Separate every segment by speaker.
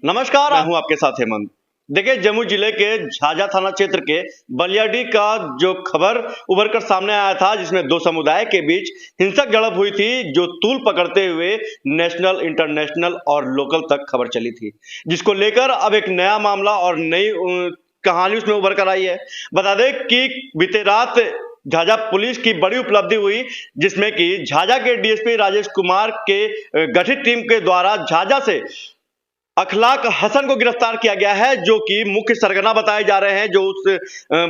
Speaker 1: नमस्कार, मैं हूं आपके साथ हेमंत। देखिए, जमुई जिले के झाझा थाना क्षेत्र के बलियाडीह का जो खबर उभर कर सामने आया था, जिसमें दो समुदाय के बीच हिंसक झड़प हुई थी, जो तूल पकड़ते हुए नेशनल, इंटरनेशनल और लोकल तक खबर चली थी, जिसको लेकर अब एक नया मामला और नई कहानी उसमें उभर कर आई है। बता दें कि बीते रात झाझा पुलिस की बड़ी उपलब्धि हुई, जिसमें कि झाझा के डीएसपी राजेश कुमार के गठित टीम के द्वारा झाझा से अखलाक हसन को गिरफ्तार किया गया है, जो कि मुख्य सरगना बताए जा रहे हैं। जो उस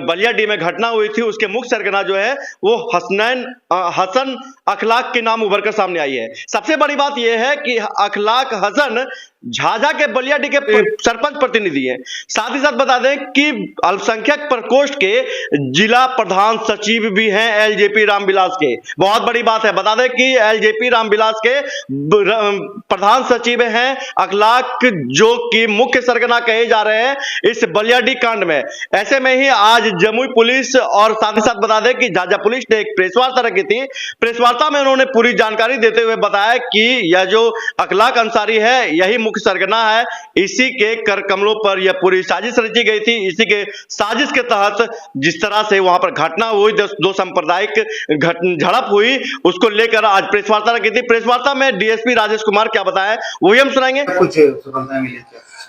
Speaker 1: बलियाडीह में घटना हुई थी, उसके मुख्य सरगना जो है वो हसन अखलाक के नाम उभर कर सामने आई है। सबसे बड़ी बात यह है कि अखलाक हसन झाझा के बलियाडीह के सरपंच प्रतिनिधि हैं। साथ ही साथ बता दें कि अल्पसंख्यक प्रकोष्ठ के जिला प्रधान सचिव भी हैं एलजेपी रामविलास के। बहुत बड़ी बात है, बता दें कि एलजेपी रामविलास के प्रधान सचिव हैं अखलाक, जो कि मुख्य सरगना कहे जा रहे हैं इस बलियाडीह कांड में। ऐसे में ही आज जमुई पुलिस और साथ ही साथ बता दें कि झाझा पुलिस ने एक प्रेस वार्ता रखी थी। प्रेस वार्ता में उन्होंने पूरी जानकारी देते हुए बताया कि यह जो अखलाक अंसारी है, यही मुख्य सरगना है। इसी के कर कमलों पर यह पूरी साजिश रची गई थी। इसी के साजिश के तहत जिस तरह से वहां पर घटना हुई, दो सांप्रदायिक झड़प हुई, उसको लेकर आज प्रेस वार्ता रखी थी। प्रेस वार्ता में डीएसपी राजेश कुमार क्या बताया, वही हम सुनाएंगे।
Speaker 2: कुछ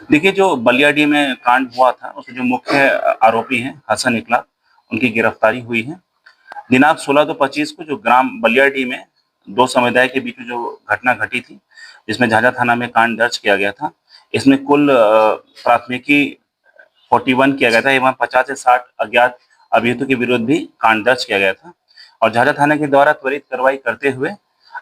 Speaker 3: देखिए, जो बलियाडीह में कांड हुआ था, उसके जो मुख्य आरोपी हैं हसन इकलाक, उनकी गिरफ्तारी हुई है। दिनांक 16/25 को जो ग्राम बलियाडीह में दो समुदाय के बीच में जो घटना घटी थी, जिसमें झाझा थाना में कांड दर्ज किया गया था, इसमें कुल प्राथमिकी 41 किया गया था एवं 50 से 60 अज्ञात अभियुक्तों के विरुद्ध भी कांड दर्ज किया गया था। और झाझा थाना के द्वारा त्वरित कार्रवाई करते हुए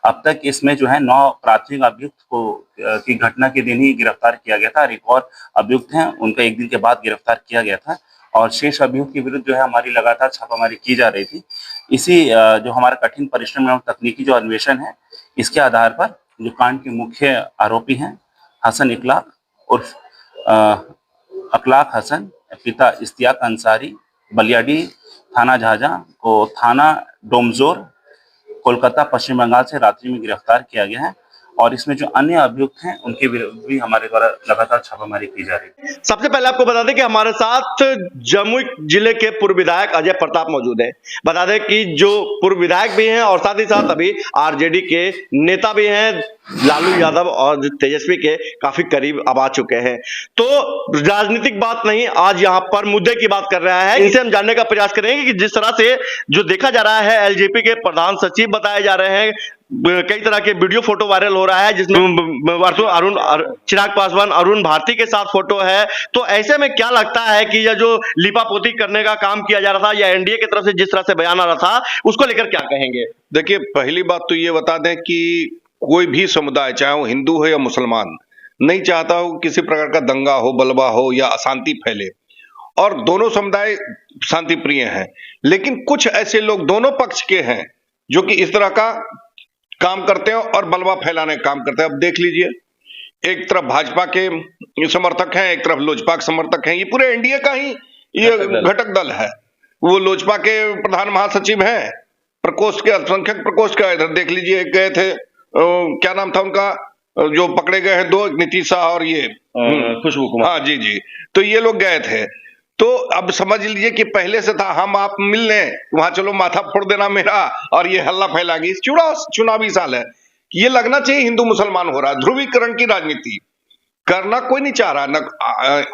Speaker 3: अब तक इसमें जो है 9 प्राथमिक अभियुक्त को की घटना के दिन ही गिरफ्तार किया गया था और एक और अभियुक्त हैं, उनका एक दिन के बाद गिरफ्तार किया गया था। और शेष अभियुक्त के विरुद्ध जो है हमारी लगातार छापामारी की जा रही थी। इसी जो हमारा कठिन परिश्रम एवं तकनीकी जो अन्वेषण है, इसके आधार पर जो कांड के मुख्य आरोपी हैं हसन इकलाक उर्फ अखलाक हसन, पिता इश्तियाक अंसारी, बलियाडीह थाना झाझा को थाना डोमजोर कोलकाता पश्चिम बंगाल से रात्रि में गिरफ्तार किया गया है। और इसमें जो अन्य अभियुक्त हैं, उनके विरुद्ध भी हमारे द्वारा लगातार छापामारी की जा रही है।
Speaker 1: सबसे पहले आपको बता दें कि हमारे साथ जमुई जिले के पूर्व विधायक अजय प्रताप मौजूद है। बता दें कि जो पूर्व विधायक भी हैं और साथ ही साथ अभी आरजेडी के नेता भी हैं, लालू यादव और तेजस्वी के काफी करीब अब आ चुके हैं। तो राजनीतिक बात नहीं, आज यहाँ पर मुद्दे की बात कर रहा है। इनसे हम जानने का प्रयास करेंगे कि जिस तरह से जो देखा जा रहा है, एलजेपी के प्रधान सचिव बताए जा रहे हैं, कई तरह के वीडियो फोटो वायरल हो रहा है, जिसमें चिराग पासवान, अरुण भारती के साथ फोटो है। तो ऐसे में क्या लगता है कि यह जो लिपापोती करने का काम किया जा रहा था, या एनडीए की तरफ से जिस तरह से बयान आ रहा था, उसको लेकर क्या कहेंगे?
Speaker 2: देखिए, पहली बात तो ये बता दें कि कोई भी समुदाय, चाहे वो हिंदू हो या मुसलमान, नहीं चाहता हो किसी प्रकार का दंगा हो, बलवा हो या अशांति फैले। और दोनों समुदाय शांति प्रिय हैं, लेकिन कुछ ऐसे लोग दोनों पक्ष के हैं जो कि इस तरह का काम करते हैं और बलवा फैलाने का काम करते हैं। अब देख लीजिए, एक तरफ भाजपा के समर्थक हैं, एक तरफ लोजपा के समर्थक हैं। ये पूरे एनडीए का ही ये घटक दल है। वो लोजपा के प्रधान महासचिव हैं, प्रकोष्ठ के अल्पसंख्यक प्रकोष्ठ का। इधर देख लीजिए, एक गए थे, क्या नाम था उनका, जो पकड़े गए हैं दो, नीतीश शाह और ये
Speaker 1: खुशबू कुमार।
Speaker 2: हाँ जी। तो ये लोग गए थे। तो अब समझ लीजिए कि पहले से था हम आप मिल लें, वहां चलो माथा फोड़ देना मेरा, और ये हल्ला फैला गई। चुनावी साल है, ये लगना चाहिए हिंदू मुसलमान हो रहा है। ध्रुवीकरण की राजनीति करना कोई नहीं चाह रहा। न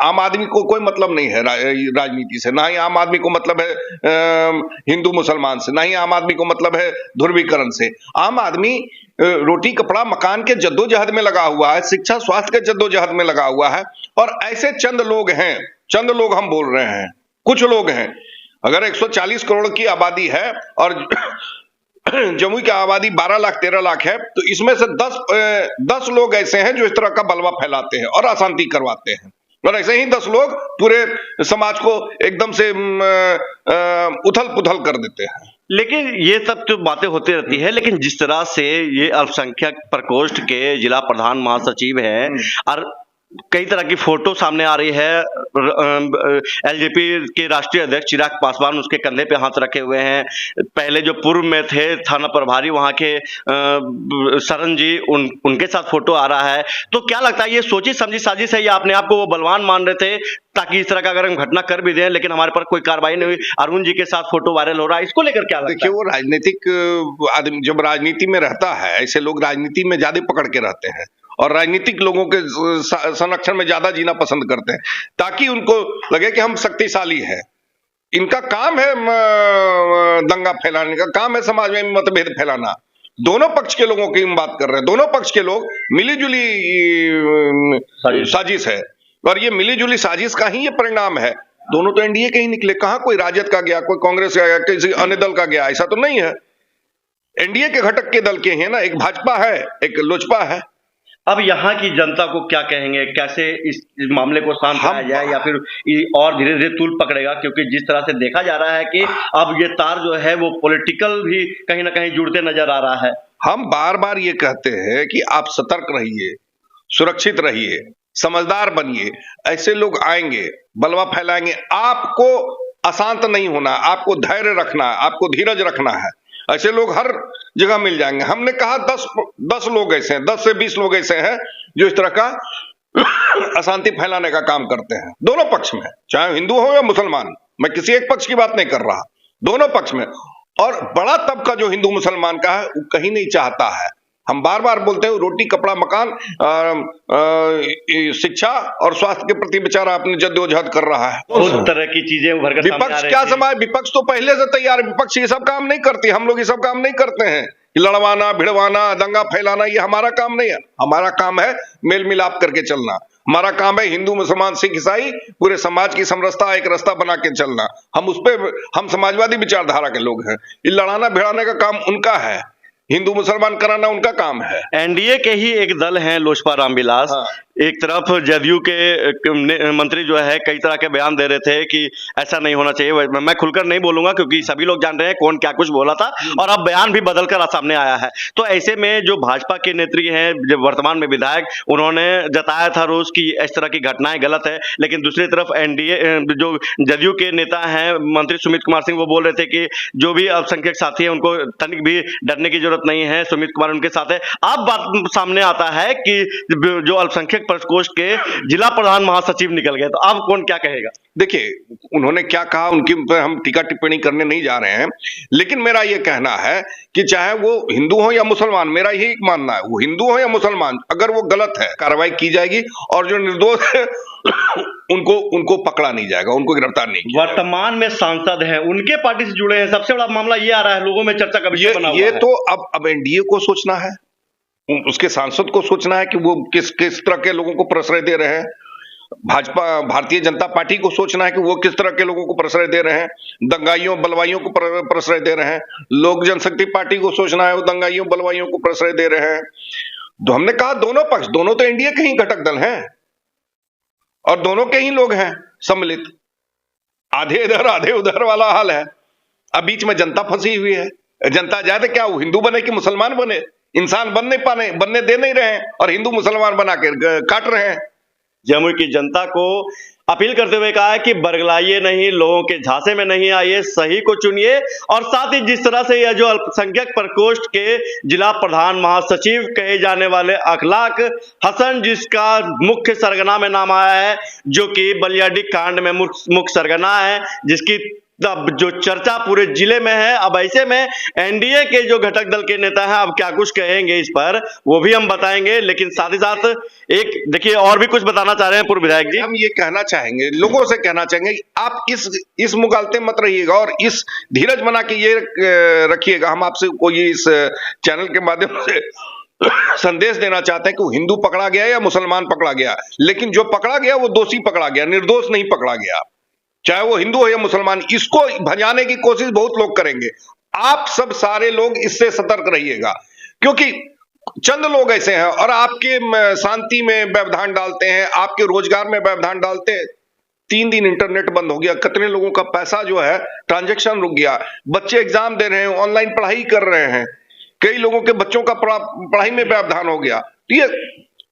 Speaker 2: आम आदमी को कोई मतलब नहीं है राजनीति से, ना ही आम आदमी को मतलब है हिंदू मुसलमान से, ना ही आम आदमी को मतलब है ध्रुवीकरण से। आम आदमी रोटी कपड़ा मकान के जद्दोजहद में लगा हुआ है, शिक्षा स्वास्थ्य के जद्दोजहद में लगा हुआ है। और ऐसे चंद लोग हैं, चंद लोग हम बोल रहे हैं, कुछ लोग हैं। अगर 140 करोड़ की आबादी है और जमुई की आबादी 12 लाख 13 लाख है, तो इसमें से 10 लोग ऐसे हैं जो इस तरह का बलवा फैलाते हैं और अशांति करवाते हैं। और ऐसे ही 10 लोग पूरे समाज को एकदम से उथल पुथल कर देते हैं।
Speaker 1: लेकिन ये सब तो बातें होती रहती है, लेकिन जिस तरह से ये अल्पसंख्यक प्रकोष्ठ के जिला प्रधान महासचिव हैं और कई तरह की फोटो सामने आ रही है। एलजेपी के राष्ट्रीय अध्यक्ष चिराग पासवान उसके कंधे पे हाथ रखे हुए हैं। पहले जो पूर्व में थे थाना प्रभारी वहां के शरण जी, उनके साथ फोटो आ रहा है। तो क्या लगता है ये सोची समझी साजिश है या अपने आप को वो बलवान मान रहे थे ताकि इस तरह का अगर हम घटना कर भी दें लेकिन हमारे पर कोई कार्रवाई नहीं हुई? अरुण जी के साथ फोटो वायरल हो रहा है, इसको लेकर क्या लगता है?
Speaker 2: देखिए, वो राजनीतिक आदमी जब राजनीति में रहता है, ऐसे लोग राजनीति में ज्यादा पकड़ के रहते हैं और राजनीतिक लोगों के संरक्षण में ज्यादा जीना पसंद करते हैं ताकि उनको लगे कि हम शक्तिशाली हैं। इनका काम है दंगा फैलाने का, काम है समाज में मतभेद फैलाना। दोनों पक्ष के लोगों की हम बात कर रहे हैं, दोनों पक्ष के लोग मिलीजुली साजिश है और ये मिलीजुली साजिश का ही ये परिणाम है। दोनों तो एनडीए के ही निकले, कहां कोई राजद का गया, कोई कांग्रेस का गया, किसी अन्य दल का गया, ऐसा तो नहीं है। एनडीए के घटक के दल के हैं ना, एक भाजपा है, एक लोजपा है।
Speaker 1: अब यहाँ की जनता को क्या कहेंगे, कैसे इस मामले को शांत कराया जाए या फिर और धीरे धीरे तूल पकड़ेगा? क्योंकि जिस तरह से देखा जा रहा है कि अब ये तार जो है वो पॉलिटिकल भी कहीं ना कहीं जुड़ते नजर आ रहा है।
Speaker 2: हम बार बार ये कहते हैं कि आप सतर्क रहिए, सुरक्षित रहिए, समझदार बनिए। ऐसे लोग आएंगे, बलवा फैलाएंगे, आपको अशांत नहीं होना, आपको धैर्य रखना, आपको धीरज रखना है। ऐसे लोग हर जगह मिल जाएंगे। हमने कहा 10 लोग ऐसे हैं, 10 से 20 लोग ऐसे हैं जो इस तरह का अशांति फैलाने का काम करते हैं, दोनों पक्ष में, चाहे हिंदू हो या मुसलमान। मैं किसी एक पक्ष की बात नहीं कर रहा, दोनों पक्ष में। और बड़ा तबका जो हिंदू मुसलमान का है वो कहीं नहीं चाहता है। हम बार बार बोलते हैं रोटी कपड़ा मकान, शिक्षा और स्वास्थ्य के प्रति बेचारा अपनी जद्दोजहद कर रहा है।
Speaker 1: उस तरह की चीजें उभर कर
Speaker 2: विपक्ष क्या समाज, विपक्ष तो पहले से तैयार है। विपक्ष ये सब काम नहीं करती, हम लोग ये सब काम नहीं करते हैं। लड़वाना, भिड़वाना, दंगा फैलाना ये हमारा काम नहीं है। हमारा काम है मेल मिलाप करके चलना। हमारा काम है हिंदू मुसलमान सिख ईसाई पूरे समाज की समरसता एक रास्ता बना के चलना। हम समाजवादी विचारधारा के लोग हैं। ये लड़ाना भिड़ाने का काम उनका है, हिंदू मुसलमान कराना उनका काम है।
Speaker 1: एनडीए के ही एक दल हैं लोजपा रामविलास।
Speaker 2: हाँ।
Speaker 1: एक तरफ जदयू के मंत्री जो है कई तरह के बयान दे रहे थे कि ऐसा नहीं होना चाहिए। मैं खुलकर नहीं बोलूंगा क्योंकि सभी लोग जान रहे हैं कौन क्या कुछ बोला था और अब बयान भी बदलकर सामने आया है। तो ऐसे में जो भाजपा के नेत्री हैं, जो वर्तमान में विधायक, उन्होंने जताया था रोज की इस तरह की घटनाएं गलत है, लेकिन दूसरी तरफ एनडीए जो जदयू के नेता हैं मंत्री सुमित कुमार सिंह, वो बोल रहे थे कि जो भी अल्पसंख्यक साथी है उनको तनिक भी डरने की जरूरत नहीं है, सुमित कुमार उनके साथ है। अब बात सामने आता है कि जो अल्पसंख्यक प्रकोष्ठ के जिला प्रधान महासचिव निकल गए, तो अब कौन क्या कहेगा?
Speaker 2: देखिए, उन्होंने क्या कहा उनकी पर हम टीका टिप्पणी करने नहीं जा रहे हैं, लेकिन मेरा यह कहना है कि चाहे वो हिंदू हो या मुसलमान, मेरा यही मानना है, वो हिंदू हो या मुसलमान, अगर वो गलत है कार्रवाई की जाएगी और जो निर्दोष है उनको पकड़ा नहीं जाएगा, उनको गिरफ्तार नहीं किया जाएगा।
Speaker 1: वर्तमान में सांसद हैं, उनके पार्टी से जुड़े हैं, सबसे बड़ा मामला ये आ रहा है, लोगों में चर्चा का विषय बना हुआ है।
Speaker 2: ये तो अब एनडीए को सोचना है, उसके सांसद को सोचना है कि वो किस तरह के लोगों को प्रश्रय दे रहे हैं। भारतीय जनता पार्टी को सोचना है कि वो किस तरह के लोगों को प्रश्रय दे रहे हैं, दंगाइयों बलवाइयों को प्रश्रय दे रहे हैं। लोक जनशक्ति पार्टी को सोचना है वो दंगाइयों बलवाइयों को प्रश्रय दे रहे हैं। तो हमने कहा दोनों पक्ष, दोनों तो एनडीए के ही घटक दल हैं और दोनों के ही लोग हैं सम्मिलित। आधे इधर आधे उधर वाला हाल है। अब बीच में जनता फंसी हुई है। जनता जाए तो क्या वो हिंदू बने कि मुसलमान बने? इंसान बनने दे नहीं रहे हैं और हिंदू मुसलमान बना के काट रहे हैं।
Speaker 1: जमुई की जनता को अपील करते हुए कहा है कि बरगलाइए नहीं, लोगों के झांसे में नहीं आइए, सही को चुनिए। और साथ ही जिस तरह से यह जो अल्पसंख्यक प्रकोष्ठ के जिला प्रधान महासचिव कहे जाने वाले अखलाक हसन, जिसका मुख्य सरगना में नाम आया है, जो कि बलियाडी कांड में मुख्य सरगना है, जिसकी अब जो चर्चा पूरे जिले में है, अब ऐसे में एनडीए के जो घटक दल के नेता हैं अब क्या कुछ कहेंगे इस पर, वो भी हम बताएंगे। लेकिन साथ ही साथ एक देखिए और भी कुछ बताना चाह रहे हैं पूर्व विधायक जी।
Speaker 2: हम ये कहना चाहेंगे, लोगों से कहना चाहेंगे कि आप इस मुगालते मत रहिएगा और इस धीरज बना के ये रखिएगा। हम आपसे कोई इस चैनल के माध्यम से संदेश देना चाहते हैं कि वो हिंदू पकड़ा गया या मुसलमान पकड़ा गया, लेकिन जो पकड़ा गया वो दोषी पकड़ा गया, निर्दोष नहीं पकड़ा गया। चाहे वो हिंदू हो या मुसलमान, इसको भजाने की कोशिश बहुत लोग करेंगे। आप सब सारे लोग इससे सतर्क रहिएगा, क्योंकि चंद लोग ऐसे हैं और आपके शांति में व्यवधान डालते हैं, आपके रोजगार में व्यवधान डालते हैं। 3 दिन इंटरनेट बंद हो गया, कितने लोगों का पैसा जो है ट्रांजैक्शन रुक गया, बच्चे एग्जाम दे रहे हैं, ऑनलाइन पढ़ाई कर रहे हैं, कई लोगों के बच्चों का पढ़ाई में व्यवधान हो गया। ये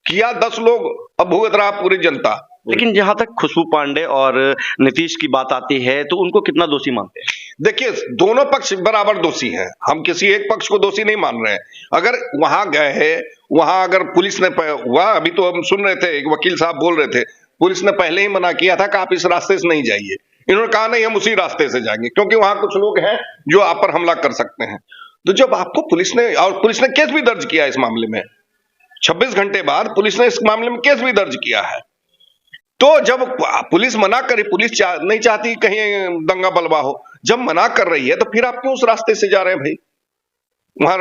Speaker 2: किया 10 लोग, अब भुगत रहा पूरी जनता।
Speaker 1: लेकिन जहां तक खुशबू पांडे और नीतीश की बात आती है तो उनको कितना दोषी मानते हैं?
Speaker 2: देखिए, दोनों पक्ष बराबर दोषी हैं, हम किसी एक पक्ष को दोषी नहीं मान रहे हैं। अगर वहां गए हैं, वहां अगर पुलिस ने हुआ, अभी तो हम सुन रहे थे, एक वकील साहब बोल रहे थे, पुलिस ने पहले ही मना किया था कि आप इस रास्ते से नहीं जाइए। इन्होंने कहा नहीं, हम उसी रास्ते से जाएंगे, क्योंकि वहां कुछ लोग हैं जो आप पर हमला कर सकते हैं। तो जब आपको पुलिस ने केस भी दर्ज किया इस मामले में, 26 घंटे बाद पुलिस ने इस मामले में केस भी दर्ज किया है। तो जब पुलिस मना करे, पुलिस नहीं चाहती कहीं दंगा बलवा हो, जब मना कर रही है तो फिर आप क्यों उस रास्ते से जा रहे हैं भाई? वहां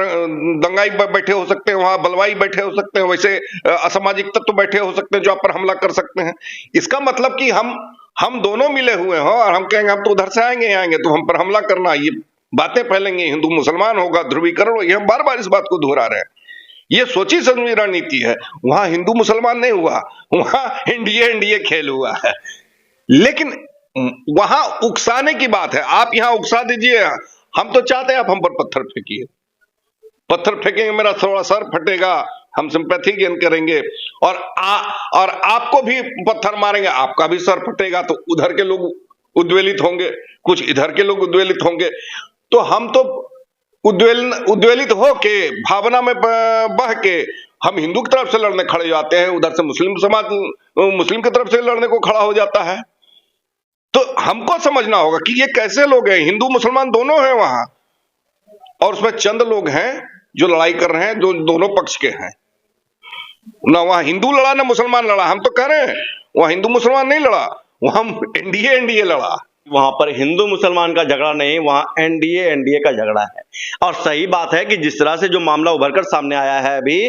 Speaker 2: दंगाई बैठे हो सकते हैं, वहां बलवाई बैठे हो सकते हैं, वैसे असामाजिक तत्व बैठे हो सकते हैं जो आप पर हमला कर सकते हैं। इसका मतलब कि हम दोनों मिले हुए हो और हम कहेंगे हम तो उधर से आएंगे तो हम पर हमला करना, ये बातें फैलेंगे, हिंदू मुसलमान होगा, ध्रुवीकरण, ये हम बार बार इस बात को दोहरा रहे हैं। ये सोची समझी रणनीति है। वहां हिंदू मुसलमान नहीं हुआ, वहां एनडीए खेल हुआ है। लेकिन वहां उकसाने की बात है, आप यहां उकसा दीजिए। हम तो चाहते हैं आप हम पर पत्थर फेंकिए, पत्थर फेंकेंगे मेरा थोड़ा सर फटेगा, हम सिंपैथी गेन करेंगे, और आपको भी पत्थर मारेंगे, आपका भी सर फटेगा, तो उधर के लोग उद्वेलित होंगे, कुछ इधर के लोग उद्वेलित होंगे। तो हम तो उद्वेलित हो के, भावना में बह के हम हिंदू की तरफ से लड़ने खड़े जाते हैं, उधर से मुस्लिम समाज मुस्लिम की तरफ से लड़ने को खड़ा हो जाता है। तो हमको समझना होगा कि ये कैसे लोग हैं, हिंदू मुसलमान दोनों हैं वहां, और उसमें चंद लोग हैं जो लड़ाई कर रहे हैं, जो दोनों पक्ष के हैं। ना वहां हिंदू लड़ा ना मुसलमान लड़ा। हम तो कह रहे हैं वहां हिंदू मुसलमान नहीं लड़ा, वहां एनडीए लड़ा।
Speaker 1: वहां पर हिंदू मुसलमान का झगड़ा नहीं, वहां एनडीए का झगड़ा है। और सही बात है कि जिस तरह से जो मामला उभरकर सामने आया है अभी,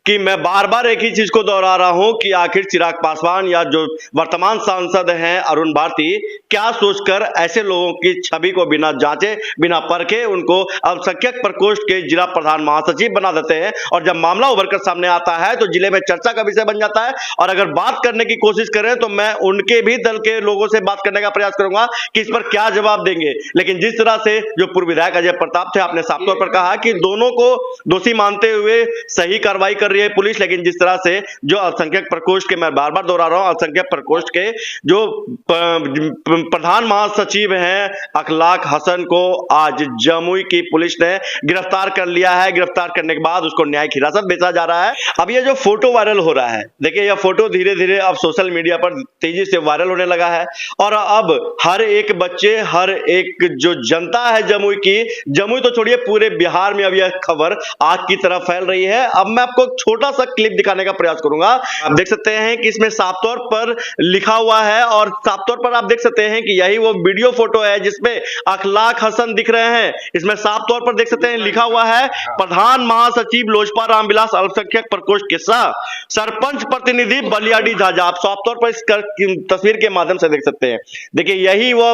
Speaker 1: कि मैं बार बार एक ही चीज को दोहरा रहा हूं कि आखिर चिराग पासवान या जो वर्तमान सांसद हैं अरुण भारती, क्या सोचकर ऐसे लोगों की छवि को बिना जांचे, बिना परखे उनको अल्पसंख्यक प्रकोष्ठ के जिला प्रधान महासचिव बना देते हैं। और जब मामला उभरकर सामने आता है तो जिले में चर्चा का विषय बन जाता है। और अगर बात करने की कोशिश करें तो मैं उनके भी दल के लोगों से बात करने का प्रयास करूंगा कि इस पर क्या जवाब देंगे। लेकिन जिस तरह से जो पूर्व विधायक अजय प्रताप थे, आपने साफ तौर पर कहा कि दोनों को दोषी मानते हुए सही कार्रवाई कर रही है पुलिस। लेकिन जिस तरह से जो अल्पसंख्यक प्रकोष्ठ के, मैं बार बार दोहरा रहा हूं, अल्पसंख्यक प्रकोष्ठ के जो प्रधान महासचिव हैं अखलाक हसन को आज जमुई की पुलिस ने गिरफ्तार कर लिया है। गिरफ्तार करने के बाद उसको न्यायिक हिरासत भेजा जा रहा है। अब ये जो फोटो वायरल हो रहा है, देखिए यह फोटो धीरे धीरे अब सोशल मीडिया पर तेजी से वायरल होने लगा है। और अब हर एक बच्चे, हर एक जो जनता है जमुई की, जमुई तो छोड़िए पूरे बिहार में अब यह खबर आग की तरह फैल रही है। अब मैं आपको छोटा सा क्लिप दिखाने का प्रयास करूंगा। आप देख सकते हैं कि इसमें साफ तौर पर लिखा हुआ है, और साफ तौर पर आप देख सकते हैं कि यही वो वीडियो फोटो है जिसमें अखलाक हसन दिख रहे हैं। इसमें साफ तौर पर देख सकते हैं लिखा हुआ है प्रधान महासचिव लोजपा रामविलास अल्पसंख्यक प्रकोष्ठ के सह सरपंच प्रतिनिधि बलियाडी झाझा। आप साफ तौर पर इस तस्वीर के माध्यम से देख सकते हैं। देखिए यही वो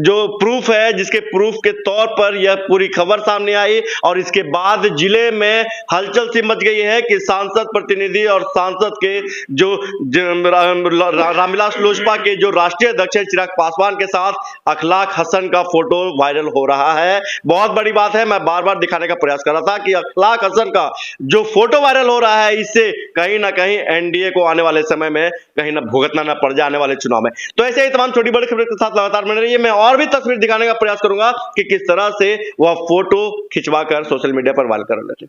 Speaker 1: जो प्रूफ है जिसके प्रूफ के तौर पर यह पूरी खबर सामने आई। और इसके बाद जिले में हलचल सी मच गई है कि सांसद प्रतिनिधि और सांसद के जो रामविलास लोजपा के जो राष्ट्रीय अध्यक्ष चिराग पासवान के साथ अखलाक हसन का फोटो वायरल हो रहा है। बहुत बड़ी बात है, मैं बार बार दिखाने का प्रयास कर रहा था कि अखलाक हसन का जो फोटो वायरल हो रहा है, इससे कहीं ना कहीं एनडीए को आने वाले समय में कहीं ना भुगतना ना पड़ जाए आने वाले चुनाव में। तो ऐसे ही तमाम छोटी बड़ी खबरों के साथ लगातार बने रहिए। मैं और भी तस्वीर दिखाने का प्रयास करूंगा कि किस तरह से वह फोटो खिंचवाकर सोशल मीडिया पर वायरल कर रहे थे।